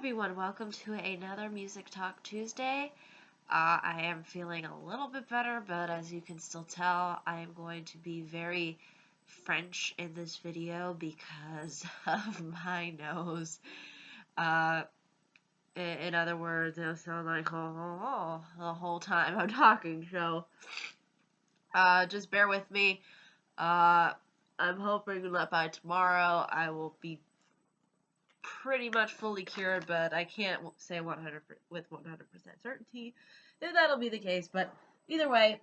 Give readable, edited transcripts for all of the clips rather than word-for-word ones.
everyone, welcome to another Music Talk Tuesday. I am feeling a little bit better, but as you can still tell, I am going to be very French in this video because of my nose. In other words, it'll sound like the whole time I'm talking, so just bear with me. I'm hoping that by tomorrow I will be pretty much fully cured, but I can't say 100 with 100% certainty if that'll be the case. But either way,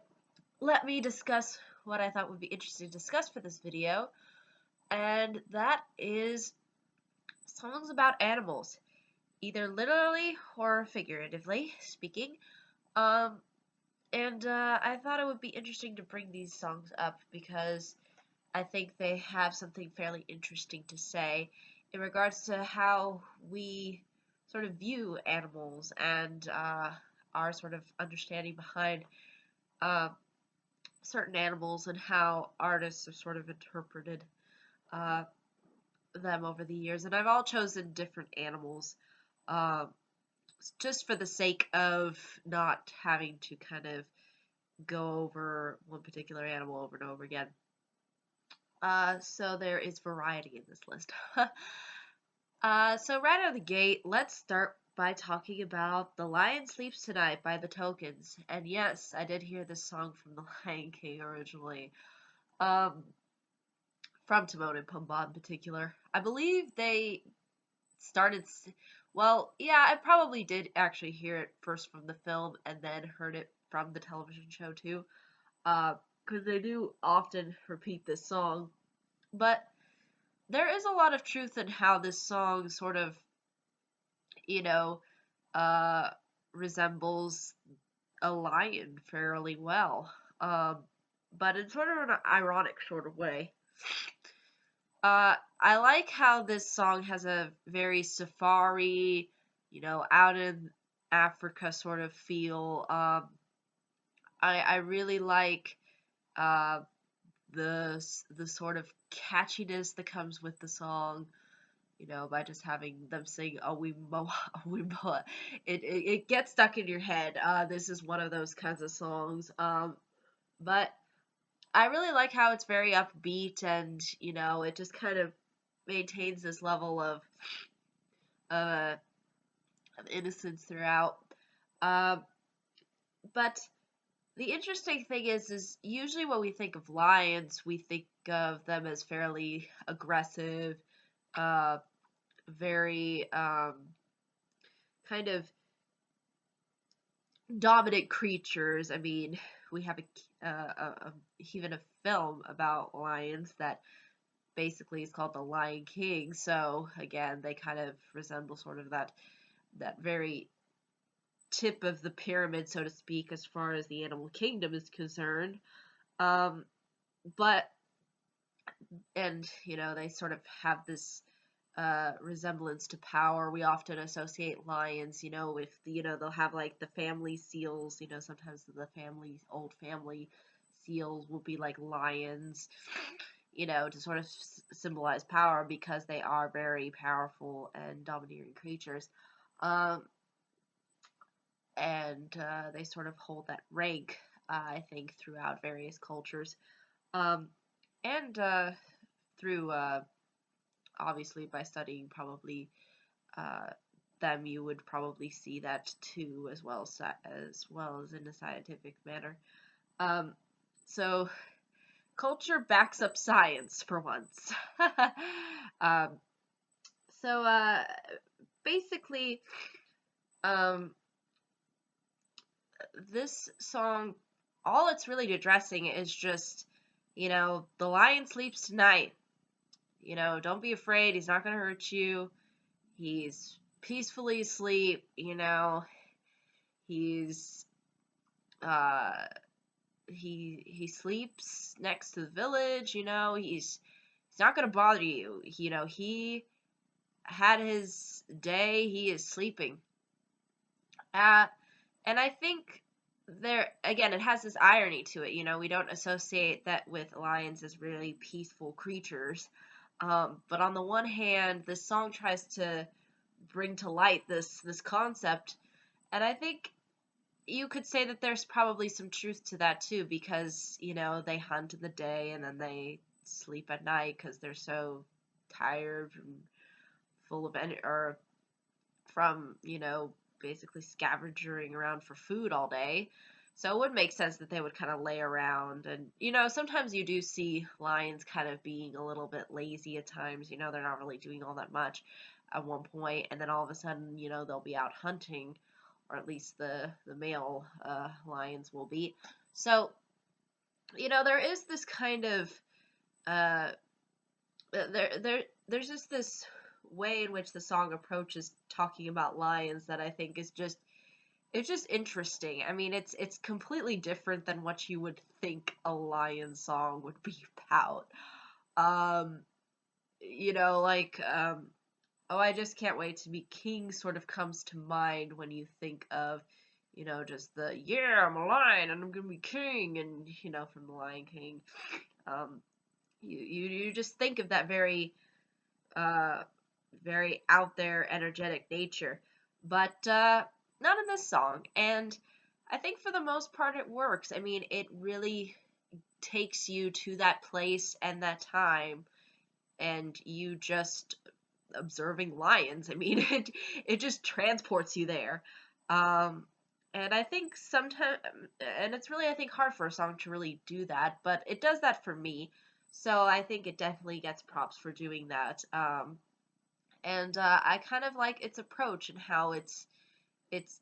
let me discuss what I thought would be interesting to discuss for this video, and that is songs about animals, either literally or figuratively speaking. I thought it would be interesting to bring these songs up because I think they have something fairly interesting to say in regards to how we sort of view animals and our sort of understanding behind certain animals and how artists have sort of interpreted uh, them over the years. And I've all chosen different animals just for the sake of not having to kind of go over one particular animal over and over again. So there is variety in this list. So right out of the gate, let's start by talking about The Lion Sleeps Tonight by the Tokens. And yes, I did hear this song from The Lion King originally. From Timon and Pumbaa in particular. I believe they started, well, yeah, I probably did actually hear it first from the film and then heard it from the television show too. Because they do often repeat this song. But there is a lot of truth in how this song sort of, you know, resembles a lion fairly well. But in sort of an ironic sort of way. I like how this song has a very safari, out in Africa sort of feel. I really like the sort of catchiness that comes with the song, by just having them sing Awimbo, Awimbo. It gets stuck in your head. This is one of those kinds of songs. But I really like how it's very upbeat and, it just kind of maintains this level uh, of innocence throughout. But the interesting thing is usually when we think of lions, we think of them as fairly aggressive, very kind of dominant creatures. I mean, we have even a film about lions that basically is called The Lion King. So again, they kind of resemble sort of that very tip of the pyramid, so to speak, as far as the animal kingdom is concerned. But they sort of have this resemblance to power. We often associate lions, with they'll have like the family seals. Sometimes the old family seals will be like lions, to sort of symbolize power because they are very powerful and domineering creatures. And they sort of hold that rank, I think, throughout various cultures. And through obviously by studying probably them, you would probably see that too, as well as in a scientific manner. So culture backs up science for once. um, so basically, this song, all it's really addressing is just, the lion sleeps tonight. Don't be afraid. He's not going to hurt you. He's peacefully asleep. He's he sleeps next to the village. He's not going to bother you. He had his day. He is sleeping. And I think there again, it has this irony to it. We don't associate that with lions as really peaceful creatures. But on the one hand, this song tries to bring to light this concept. And I think you could say that there's probably some truth to that too, because they hunt in the day and then they sleep at night because they're so tired and full of energy, or from basically scavenging around for food all day. So it would make sense that they would kind of lay around. And sometimes you do see lions kind of being a little bit lazy at times. They're not really doing all that much at one point, and then all of a sudden they'll be out hunting, or at least the male lions will be. So there is this kind of uh, there's just this way in which the song approaches talking about lions that I think is just it's just interesting. I mean, it's completely different than what you would think a lion song would be about. Um, like oh, I just can't wait to be king sort of comes to mind when you think of just the yeah, I'm a lion and I'm gonna be king, and from the Lion King. Um, you just think of that very uh very out there, energetic nature, but not in this song. And I think for the most part it works. I mean, it really takes you to that place and that time, and you just observing lions. I mean, it just transports you there. Um, and I think sometimes, and it's really, I think, hard for a song to really do that, but it does that for me. So I think it definitely gets props for doing that. And I kind of like its approach and how it's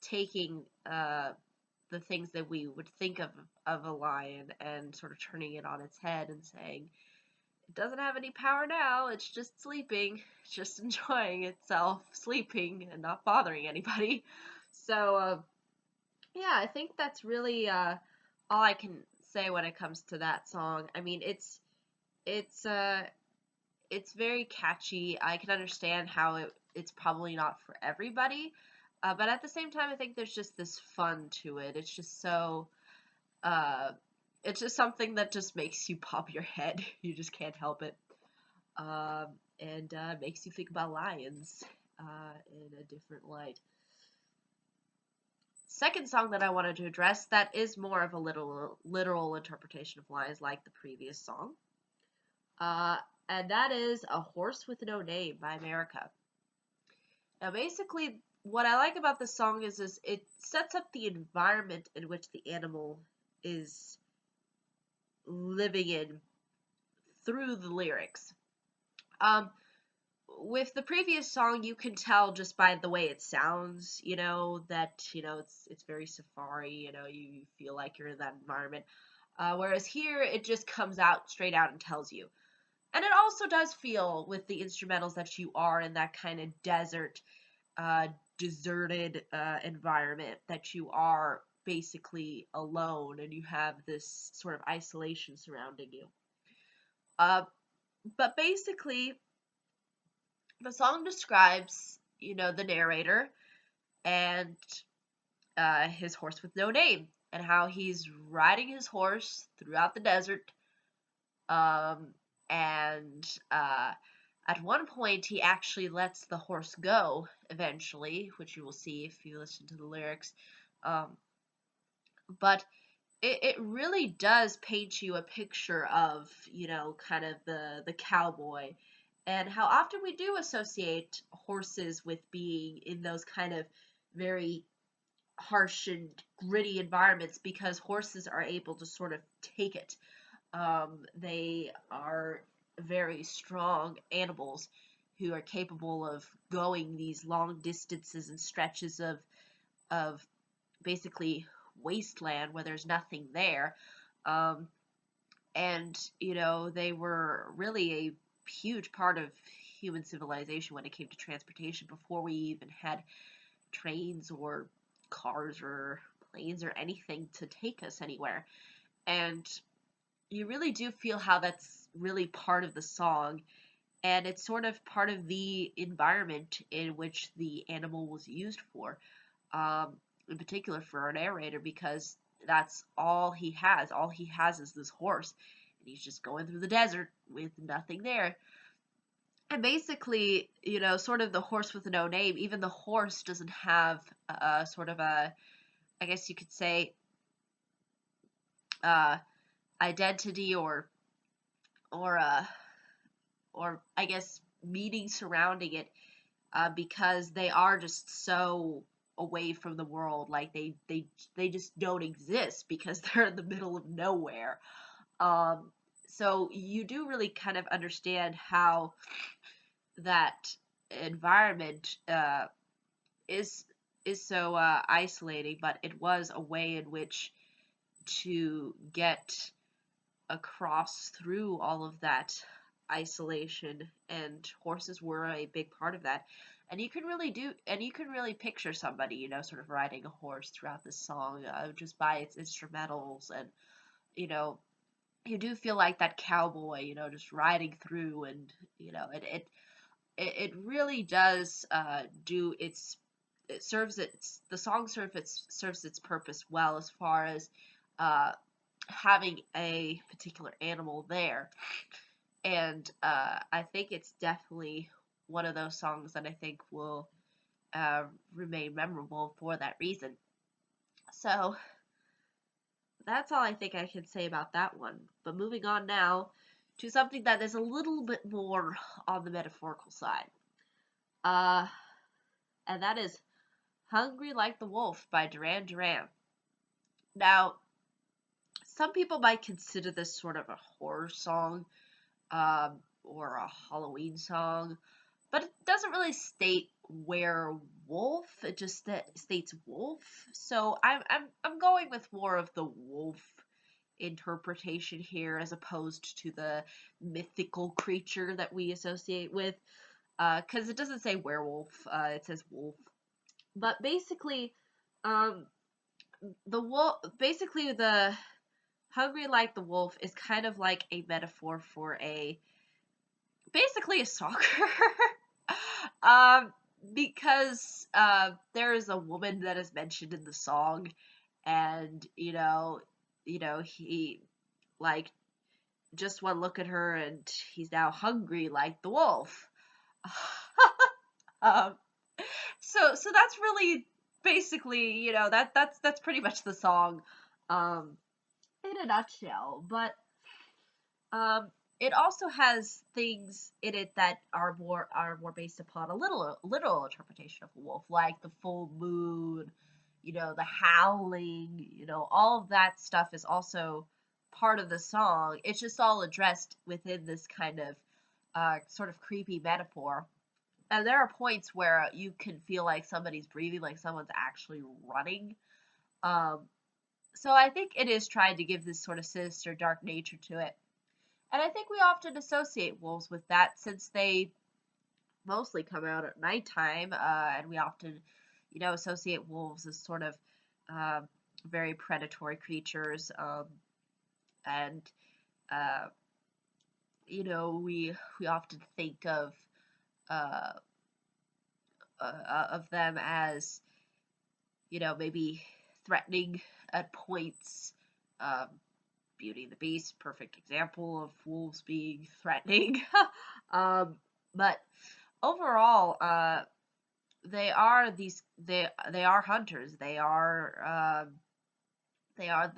taking the things that we would think of a lion and sort of turning it on its head and saying it doesn't have any power now. It's just sleeping. It's just enjoying itself, sleeping and not bothering anybody. So yeah, I think that's really all I can say when it comes to that song. I mean, it's uh it's very catchy. I can understand how it's probably not for everybody, but at the same time, I think there's just this fun to it. It's just so, uh, it's just something that just makes you pop your head. You just can't help it, and makes you think about lions in a different light. Second song that I wanted to address that is more of a literal interpretation of lions, like the previous song. Uh, and that is A Horse with No Name by America. Now, basically, what I like about this song is it sets up the environment in which the animal is living in through the lyrics. Um, with the previous song, you can tell just by the way it sounds, that it's very safari. You feel like you're in that environment. Whereas here, it just comes out straight out and tells you. And it also does feel with the instrumentals that you are in that kind of desert, deserted environment, that you are basically alone and you have this sort of isolation surrounding you. Uh, but basically, the song describes, the narrator and his horse with no name, and how he's riding his horse throughout the desert. Um, and at one point, he actually lets the horse go eventually, which you will see if you listen to the lyrics. Um, but it really does paint you a picture of, kind of the cowboy, and how often we do associate horses with being in those kind of very harsh and gritty environments, because horses are able to sort of take it. They are very strong animals who are capable of going these long distances and stretches of basically wasteland where there's nothing there. Um, and they were really a huge part of human civilization when it came to transportation before we even had trains or cars or planes or anything to take us anywhere. And you really do feel how that's really part of the song, and it's sort of part of the environment in which the animal was used for, in particular for our narrator, because that's all he has. All he has is this horse, and he's just going through the desert with nothing there. And basically, sort of the horse with no name, even the horse doesn't have sort of a, I guess you could say, uh, identity or uh, or I guess meaning surrounding it, because they are just so away from the world, like they just don't exist because they're in the middle of nowhere. Um, so you do really kind of understand how that environment is is so isolating, but it was a way in which to get across through all of that isolation, and horses were a big part of that. And you can really picture somebody, sort of riding a horse throughout this song, just by its instrumentals. And you know you do feel like that cowboy, just riding through. And it really does do its it serves its the song serves its purpose well, as far as uh, having a particular animal there. And I think it's definitely one of those songs that I think will uh, remain memorable for that reason. So that's all I think I can say about that one. But moving on now to something that is a little bit more on the metaphorical side. Uh, and that is Hungry Like the Wolf by Duran. Now, some people might consider this sort of a horror song, or a Halloween song, but it doesn't really state werewolf. It just states wolf. So I'm going with more of the wolf interpretation here, as opposed to the mythical creature that we associate with. Because it doesn't say werewolf, it says wolf. But basically, um, the hungry like the wolf is kind of like a metaphor for basically a soccer. um, because there is a woman that is mentioned in the song, and he, like, just one look at her and he's now hungry like the wolf. um, so that's really basically, that's pretty much the song, um, in a nutshell. But um, it also has things in it that are more based upon a literal interpretation of a wolf, like the full moon, the howling, all of that stuff is also part of the song. It's just all addressed within this kind of sort of creepy metaphor. And there are points where you can feel like somebody's breathing, like someone's actually running. Um, so I think it is trying to give this sort of sinister, dark nature to it. And I think we often associate wolves with that, since they mostly come out at nighttime, and we often, associate wolves as sort of um, very predatory creatures. And uh, we often think uh, of them as, maybe threatening at points. Um, Beauty and the Beast, perfect example of wolves being threatening. um, but overall, they are hunters. They are they are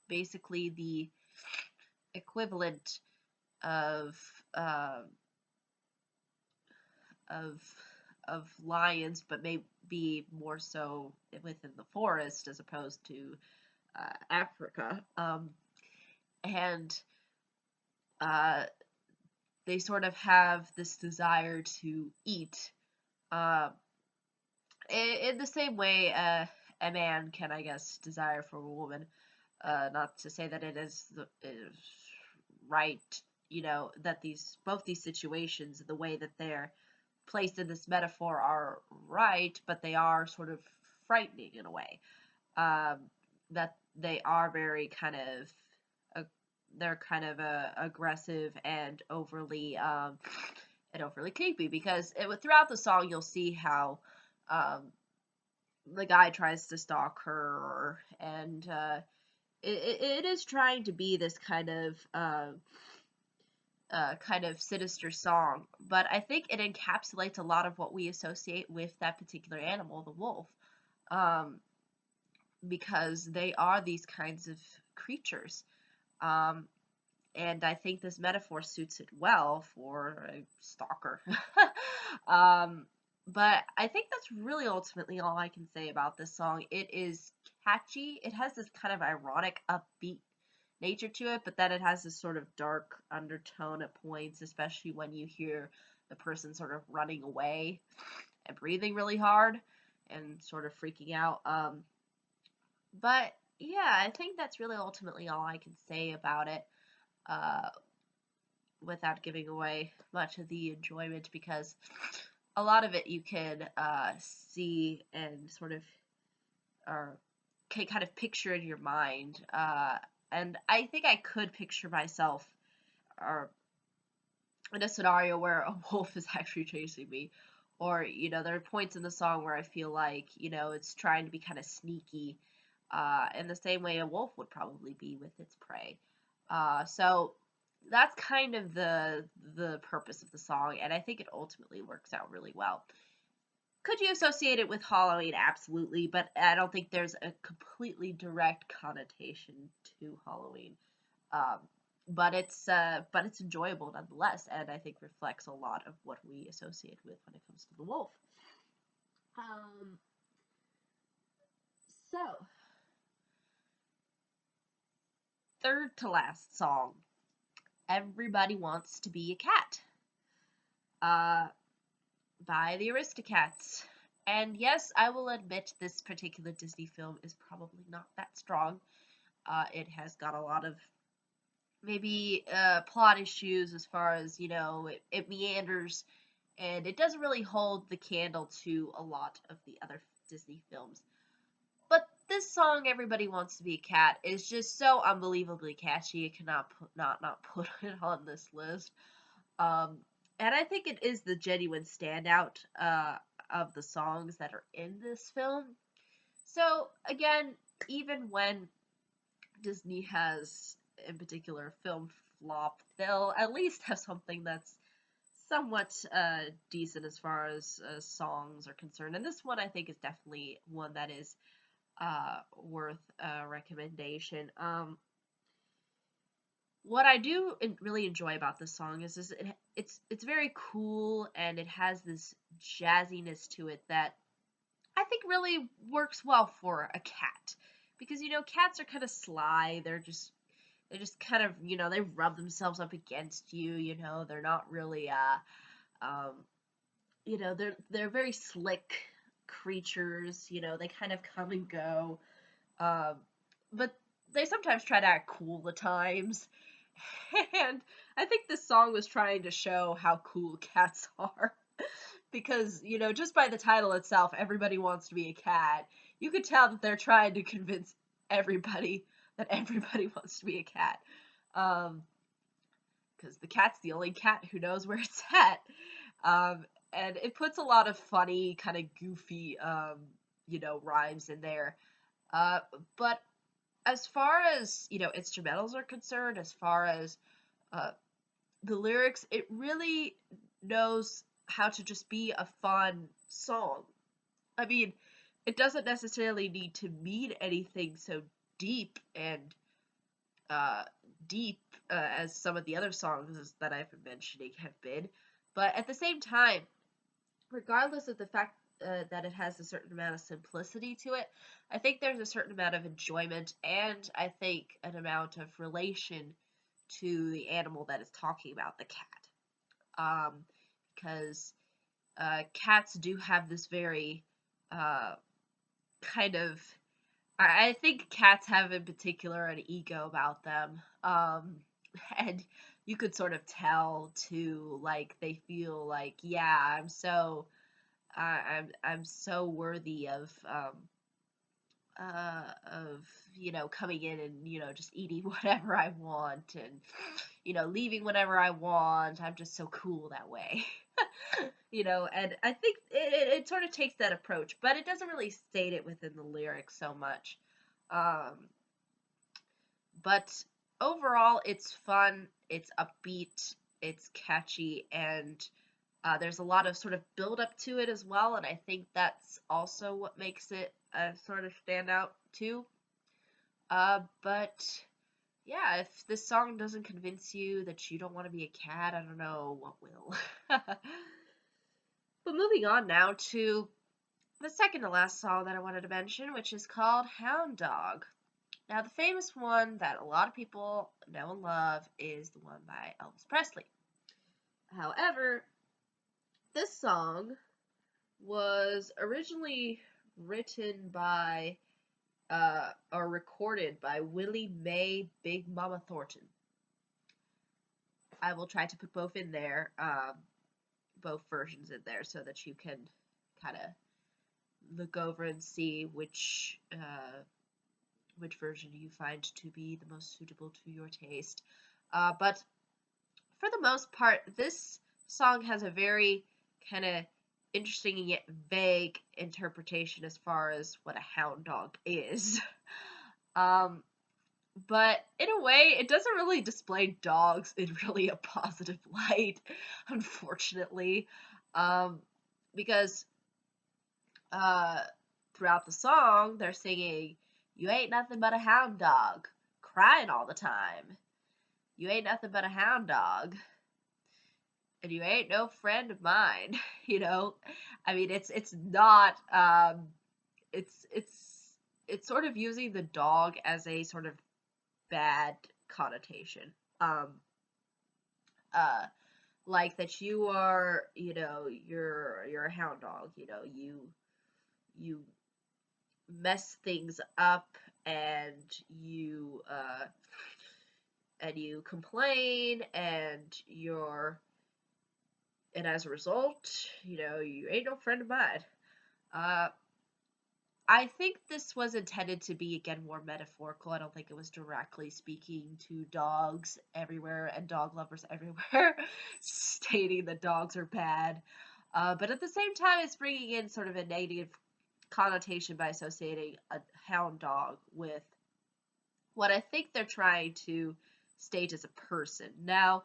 basically the equivalent of uh, of lions, but maybe more so within the forest as opposed to Africa. And uh, they sort of have this desire to eat, uh, in the same way a man can, I guess, desire for a woman. Not to say that it is right, that both these situations, the way that they're placed in this metaphor, are right, but they are sort of frightening in a way. Um, that they are very kind of they're kind of aggressive and overly creepy, because throughout the song you'll see how um, the guy tries to stalk her, and it is trying to be this kind of kind of sinister song, but I think it encapsulates a lot of what we associate with that particular animal, the wolf, um, because they are these kinds of creatures. Um, and I think this metaphor suits it well for a stalker. um, but I think that's really ultimately all I can say about this song. It is catchy. It has this kind of ironic, upbeat nature to it, but then it has this sort of dark undertone at points, especially when you hear the person sort of running away and breathing really hard and sort of freaking out. But yeah, I think that's really ultimately all I can say about it. Uh, without giving away much of the enjoyment, because a lot of it you can see and sort of or can kind of picture in your mind. And I think I could picture myself or in a scenario where a wolf is actually chasing me. Or, there are points in the song where I feel like, it's trying to be kind of sneaky, in the same way a wolf would probably be with its prey. So that's kind of the purpose of the song, and I think it ultimately works out really well. Could you associate it with Halloween? Absolutely, but I don't think there's a completely direct connotation to Halloween. Um, but it's enjoyable nonetheless, and I think reflects a lot of what we associate with when it comes to the wolf. Um, so third to last song, "Everybody Wants to Be a Cat," uh, by the Aristocats. And yes, I will admit this particular Disney film is probably not that strong. It has got a lot of maybe plot issues as far as, it meanders, and it doesn't really hold the candle to a lot of the other Disney films. But this song, "Everybody Wants to Be a Cat," is just so unbelievably catchy. It cannot not put it on this list. Um, and I think it is the genuine standout of the songs that are in this film. So again, even when Disney has, in particular, film flop, they'll at least have something that's somewhat decent as far as songs are concerned. And this one, I think, is definitely one that is worth a recommendation. What I do really enjoy about this song is it's very cool, and it has this jazziness to it that I think really works well for a cat, because cats are kind of sly. They're just kind of, they rub themselves up against you. They're not really they're very slick creatures. They kind of come and go. Um, but they sometimes try to act cool at times. And I think this song was trying to show how cool cats are. Because, just by the title itself, "Everybody Wants to Be a Cat," you could tell that they're trying to convince everybody that everybody wants to be a cat. Because the cat's the only cat who knows where it's at. And it puts a lot of funny, kind of goofy, rhymes in there. Uh, but as far as instrumentals are concerned, as far as uh, the lyrics, it really knows how to just be a fun song. I mean, it doesn't necessarily need to mean anything so deep and uh, deep as some of the other songs that I've been mentioning have been, but at the same time, regardless of the fact that it has a certain amount of simplicity to it, I think there's a certain amount of enjoyment, and I think an amount of relation to the animal that is talking about, the cat. Um, because cats do have this very kind of. I think cats have in particular an ego about them. And you could sort of tell too, like they feel like, yeah, I'm so worthy of coming in and just eating whatever I want, and leaving whenever I want. I'm just so cool that way. And I think it sort of takes that approach, but it doesn't really state it within the lyrics so much. But overall, it's fun, it's upbeat, it's catchy, and there's a lot of sort of build up to it as well, and I think that's also what makes it sort of stand out too. But yeah, if this song doesn't convince you that you don't want to be a cat, I don't know what will. But moving on now to the second to last song that I wanted to mention, which is called Hound Dog. Now, the famous one that a lot of people know and love is the one by Elvis Presley. However, this song was originally written by or recorded by Willie Mae Big Mama Thornton. I will try to put both in there, both versions in there, so that you can kind of look over and see which version you find to be the most suitable to your taste. But for the most part, this song has a very kind of interesting yet vague interpretation as far as what a hound dog is. But in a way, it doesn't really display dogs in really a positive light, unfortunately. Because throughout the song, they're singing, "You ain't nothing but a hound dog, crying all the time. You ain't nothing but a hound dog, and you ain't no friend of mine." You know, I mean, it's not. It's sort of using the dog as a sort of bad connotation. Uh, like that you are, you're a hound dog. You mess things up, and you complain, and as a result, you ain't no friend of mine. I think this was intended to be, again, more metaphorical. I don't think it was directly speaking to dogs everywhere and dog lovers everywhere, stating that dogs are bad. But at the same time, it's bringing in sort of a negative connotation by associating a hound dog with what I think they're trying to state as a person. Now,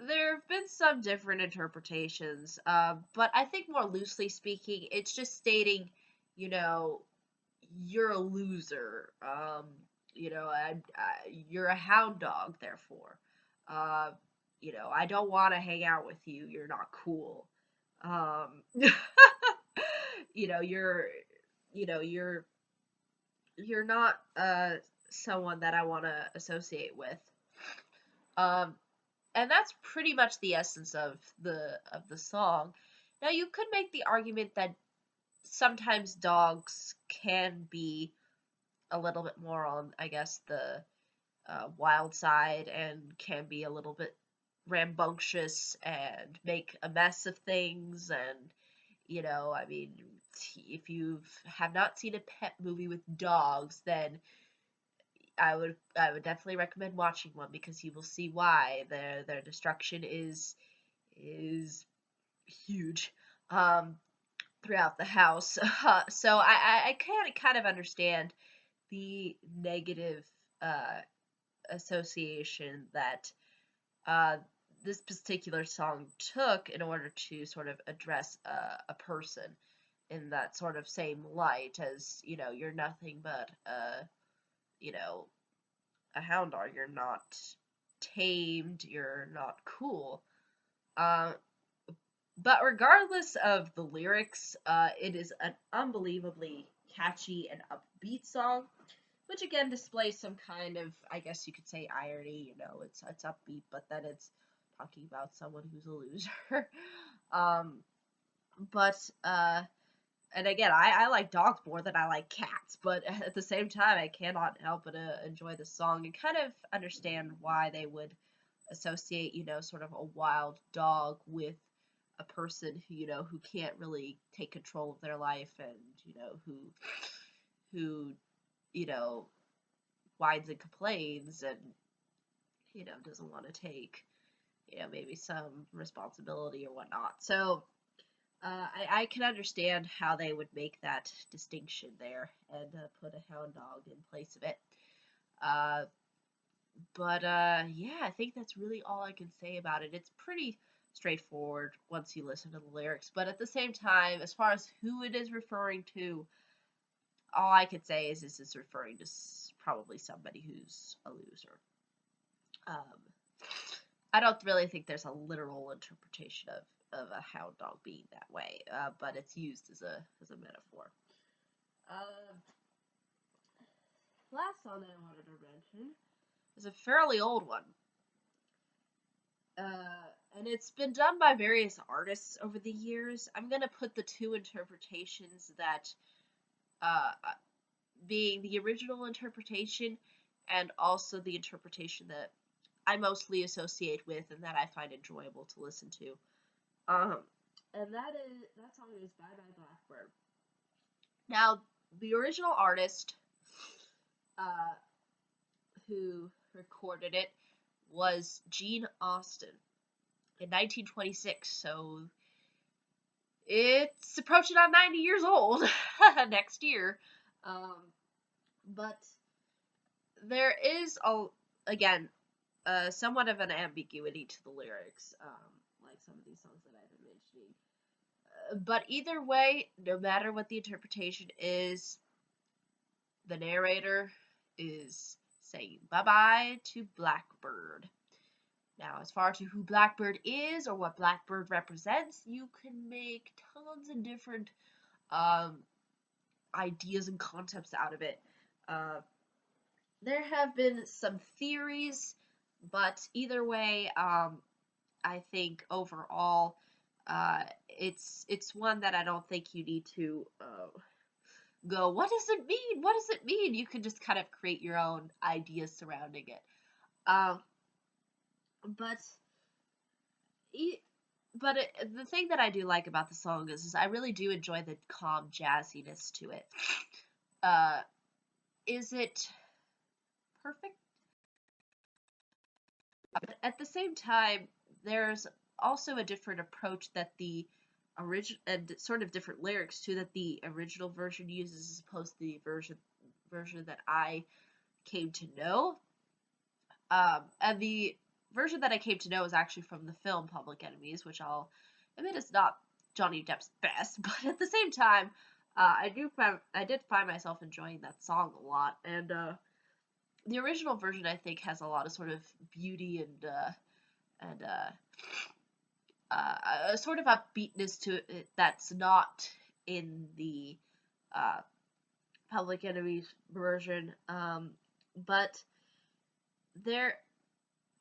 there have been some different interpretations, but I think more loosely speaking, it's just stating, you're a loser. You're a hound dog, therefore. Uh, I don't want to hang out with you. You're not cool. You know, you're, you're not someone that I want to associate with. Um, and that's pretty much the essence of the song. Now, you could make the argument that sometimes dogs can be a little bit more on, I guess, the wild side, and can be a little bit rambunctious and make a mess of things. And I mean, if you have not seen a pet movie with dogs, then I would definitely recommend watching one, because you will see why their destruction is huge throughout the house. So I can kind of understand the negative uh, association that this particular song took in order to sort of address a person in that sort of same light as, you're nothing but a hound dog. You're not tamed, you're not cool. But regardless of the lyrics, it is an unbelievably catchy and upbeat song, which again displays some kind of, I guess you could say, irony. It's upbeat, but then it's talking about someone who's a loser. um, but and again, I like dogs more than I like cats, but at the same time, I cannot help but enjoy the song and kind of understand why they would associate, sort of a wild dog with a person who can't really take control of their life, and who whines and complains, and doesn't want to take maybe some responsibility or whatnot. So I can understand how they would make that distinction there, and put a hound dog in place of it. But yeah, I think that's really all I can say about it. It's pretty straightforward once you listen to the lyrics, but at the same time, as far as who it is referring to, all I could say is this is referring to probably somebody who's a loser. Um, I don't really think there's a literal interpretation of a hound dog being that way, but it's used as a metaphor. Um, last song that I wanted to mention is a fairly old one. And it's been done by various artists over the years. I'm gonna put the two interpretations that, uh, being the original interpretation and also the interpretation that I mostly associate with and that I find enjoyable to listen to. Um, and that song is Bye Blackbird. Now, the original artist, uh, who recorded it was Gene Austin in 1926. So it's approaching on 90 years old next year. Um, but there is again somewhat of an ambiguity to the lyrics, like some of these songs that I've been mentioning. But either way, no matter what the interpretation is, the narrator is saying bye bye to Blackbird. Now, as far to who Blackbird is or what Blackbird represents, you can make tons of different um, ideas and concepts out of it. Uh, there have been some theories, but either way, I think overall, it's one that I don't think you need to go. What does it mean? What does it mean? You can just kind of create your own ideas surrounding it. Um, but the thing that I do like about the song is I really do enjoy the calm jazziness to it. Uh, is it perfect? But at the same time, there's also a different approach that the original and sort of different lyrics too that the original version uses as opposed to the version that I came to know. And the version that I came to know is actually from the film Public Enemies, which I'll admit is not Johnny Depp's best, but at the same time, I did find myself enjoying that song a lot, and the original version I think has a lot of sort of beauty and a sort of upbeatness to it that's not in the uh, Public Enemies version, but there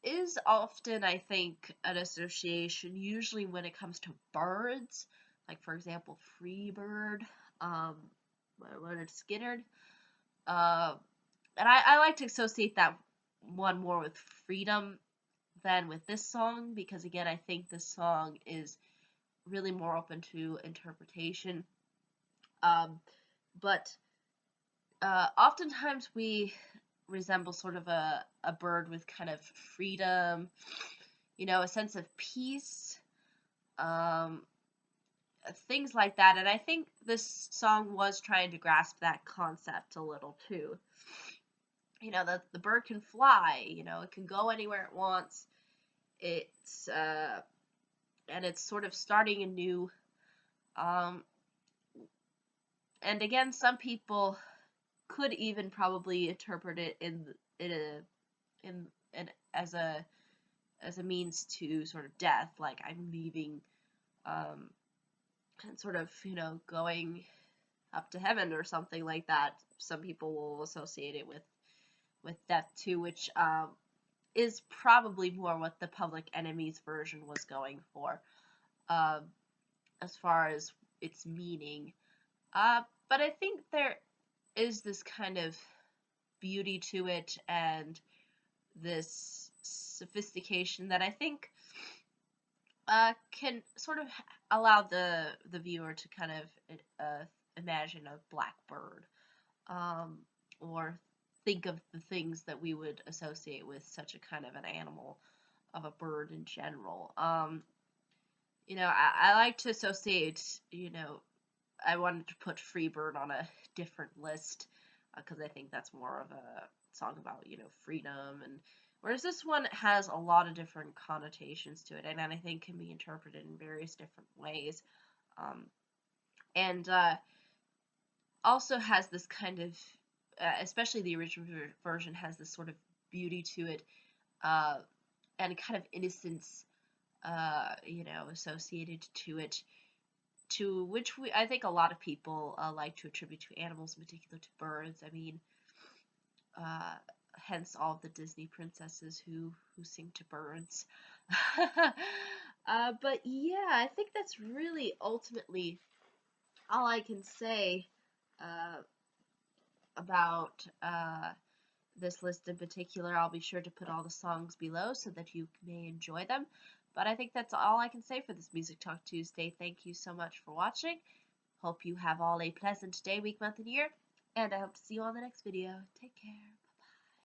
is often, I think, an association, usually when it comes to birds, like for example, Freebird, um, Leonard Skinner, uh, and I like to associate that one more with freedom than with this song because again, I think this song is really more open to interpretation. Um, but oftentimes we resemble sort of a bird with kind of freedom, a sense of peace, um, things like that. And I think this song was trying to grasp that concept a little too. That the bird can fly, it can go anywhere it wants. It's, and it's sort of starting anew. Um, and again, some people could even probably interpret it in as a means to sort of death, like I'm leaving, um, and sort of going up to heaven or something like that. Some people will associate it with death too, which is probably more what the Public Enemies version was going for, um, as far as its meaning. But I think there is this kind of beauty to it and this sophistication that I think can sort of allow the viewer to kind of imagine a blackbird, um, or think of the things that we would associate with such a kind of an animal, of a bird in general. I like to associate, I wanted to put Freebird on a different list because I think that's more of a song about, freedom and Whereas this one has a lot of different connotations to it, and I think can be interpreted in various different ways. And also has this kind of, especially the original version, has this sort of beauty to it, and kind of innocence, associated to it, to which I think a lot of people like to attribute to animals, in particular to birds. I mean, uh, hence all of the Disney princesses who sing to birds. But yeah, I think that's really ultimately all I can say uh, about this list in particular. I'll be sure to put all the songs below so that you may enjoy them. But I think that's all I can say for this Music Talk Tuesday. Thank you so much for watching. Hope you have all a pleasant day, week, month, and year. And I hope to see you on the next video. Take care.